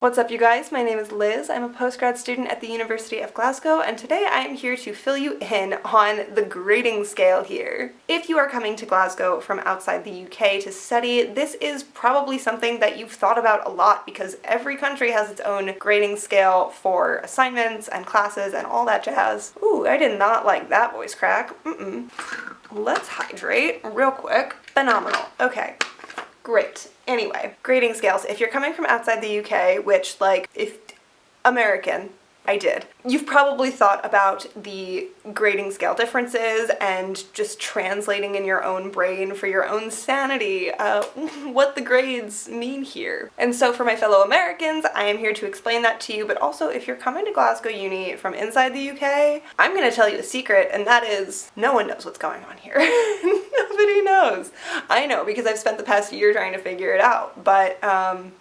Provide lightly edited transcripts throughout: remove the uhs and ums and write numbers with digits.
What's up, you guys? My name is Liz. I'm a postgrad student at the University of Glasgow, and today I am here to fill you in on the grading scale here. If you are coming to Glasgow from outside the UK to study, this is probably something that you've thought about a lot because every country has its own grading scale for assignments and classes and all that jazz. Ooh, I did not like that voice crack. Let's hydrate real quick. Phenomenal. Okay. Great. Anyway, grading scales. If you're coming from outside the UK, which, if American, I did, you've probably thought about the grading scale differences and just translating in your own brain for your own sanity what the grades mean here. And so for my fellow Americans, I am here to explain that to you, but also if you're coming to Glasgow Uni from inside the UK, I'm going to tell you a secret, and that is no one knows what's going on here. Nobody knows. I know because I've spent the past year trying to figure it out, but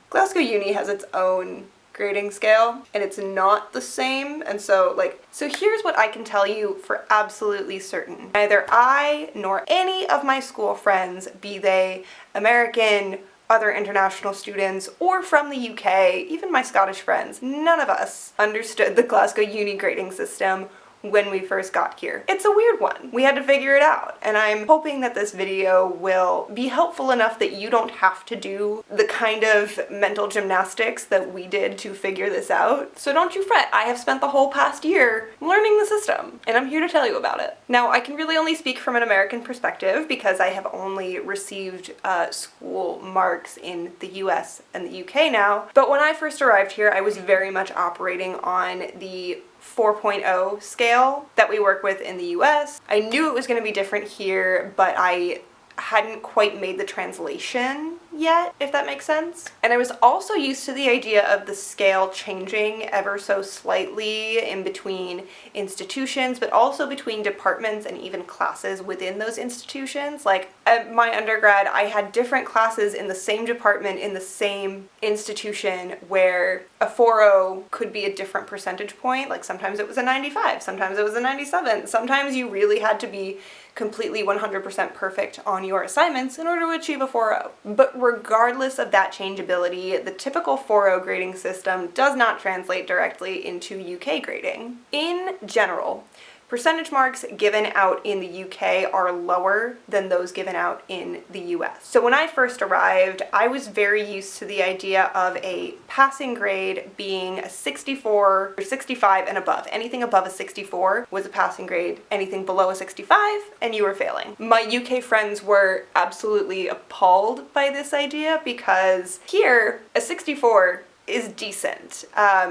Glasgow Uni has its own grading scale and it's not the same, and so here's what I can tell you for absolutely certain. Neither I nor any of my school friends, be they American, other international students, or from the UK, even my Scottish friends, none of us understood the Glasgow Uni grading system when we first got here. It's a weird one. We had to figure it out, and I'm hoping that this video will be helpful enough that you don't have to do the kind of mental gymnastics that we did to figure this out. So don't you fret, I have spent the whole past year learning the system, and I'm here to tell you about it. Now, I can really only speak from an American perspective because I have only received school marks in the US and the UK now, but when I first arrived here, I was very much operating on the 4.0 scale that we work with in the US. I knew it was going to be different here, but I hadn't quite made the translation yet, if that makes sense. And I was also used to the idea of the scale changing ever so slightly in between institutions, but also between departments and even classes within those institutions. Like at my undergrad, I had different classes in the same department in the same institution where a 4.0 could be a different percentage point. Like sometimes it was a 95, sometimes it was a 97, sometimes you really had to be completely 100% perfect on your assignments in order to achieve a 4.0. But regardless of that changeability, the typical 4.0 grading system does not translate directly into UK grading. In general, percentage marks given out in the UK are lower than those given out in the US. So when I first arrived, I was very used to the idea of a passing grade being a 64 or 65 and above. Anything above a 64 was a passing grade. Anything below a 65 and you were failing. My UK friends were absolutely appalled by this idea because here, a 64 is decent.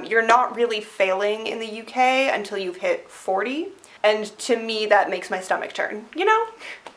You're not really failing in the UK until you've hit 40. And to me, that makes my stomach turn, you know?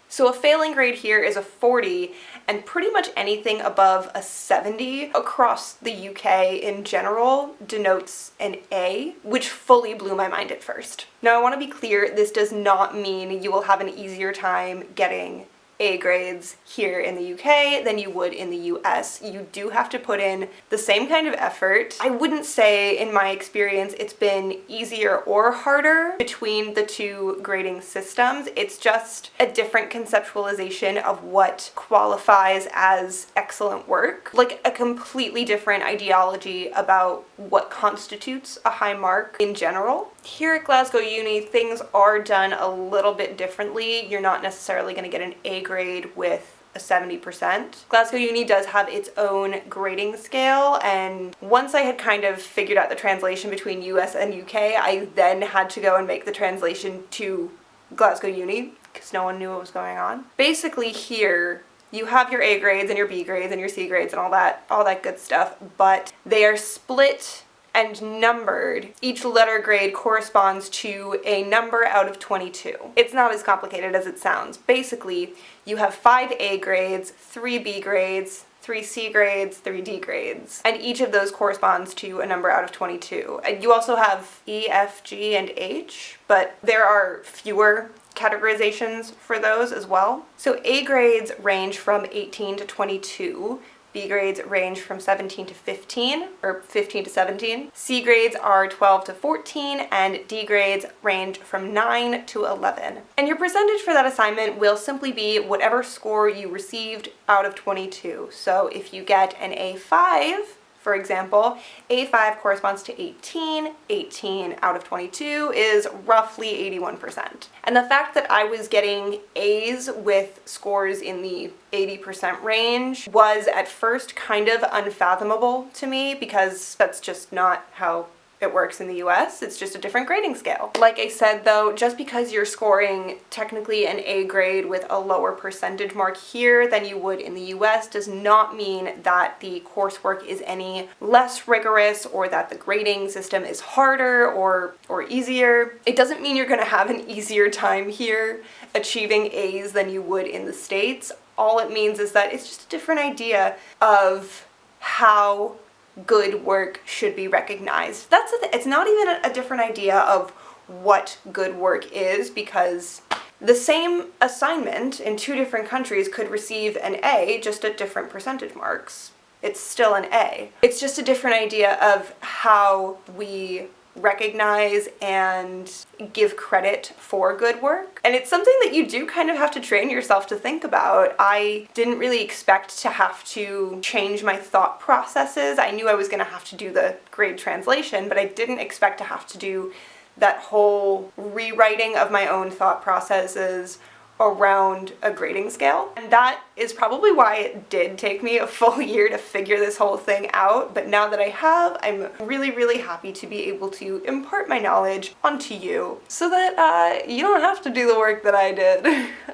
So a failing grade here is a 40, and pretty much anything above a 70 across the UK in general denotes an A, which fully blew my mind at first. Now, I want to be clear, this does not mean you will have an easier time getting A grades here in the UK than you would in the US. You do have to put in the same kind of effort. I wouldn't say, in my experience, it's been easier or harder between the two grading systems. It's just a different conceptualization of what qualifies as excellent work. Like a completely different ideology about what constitutes a high mark in general. Here at Glasgow Uni, things are done a little bit differently. You're not necessarily going to get an A grade with a 70%. Glasgow Uni does have its own grading scale, and once I had kind of figured out the translation between US and UK, I then had to go and make the translation to Glasgow Uni because no one knew what was going on. Basically here, you have your A grades and your B grades and your C grades and all that good stuff, but they are split and numbered. Each letter grade corresponds to a number out of 22. It's not as complicated as it sounds. Basically, you have 5 A grades, 3 B grades, 3 C grades, 3 D grades, and each of those corresponds to a number out of 22. And you also have E, F, G, and H, but there are fewer categorizations for those as well. So A grades range from 18 to 22, B grades range from 17 to 15, or 15 to 17. C grades are 12 to 14, and D grades range from 9 to 11. And your percentage for that assignment will simply be whatever score you received out of 22. So if you get an A5 For example, A5 corresponds to 18, 18 out of 22 is roughly 81%. And the fact that I was getting A's with scores in the 80% range was at first kind of unfathomable to me, because that's just not how it works in the US. It's just a different grading scale. Like I said though, just because you're scoring technically an A grade with a lower percentage mark here than you would in the US does not mean that the coursework is any less rigorous or that the grading system is harder or easier. It doesn't mean you're gonna have an easier time here achieving A's than you would in the States. All it means is that it's just a different idea of how good work should be recognized. That's the thing. It's not even a different idea of what good work is, because the same assignment in two different countries could receive an A just at different percentage marks. It's still an A. It's just a different idea of how we recognize and give credit for good work. And it's something that you do kind of have to train yourself to think about. I didn't really expect to have to change my thought processes. I knew I was going to have to do the grade translation, but I didn't expect to have to do that whole rewriting of my own thought processes around a grading scale. And that is probably why it did take me a full year to figure this whole thing out. But now that I have, I'm really, really happy to be able to impart my knowledge onto you so that you don't have to do the work that I did.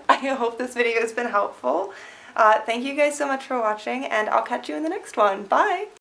I hope this video has been helpful. Thank you guys so much for watching, and I'll catch you in the next one. Bye!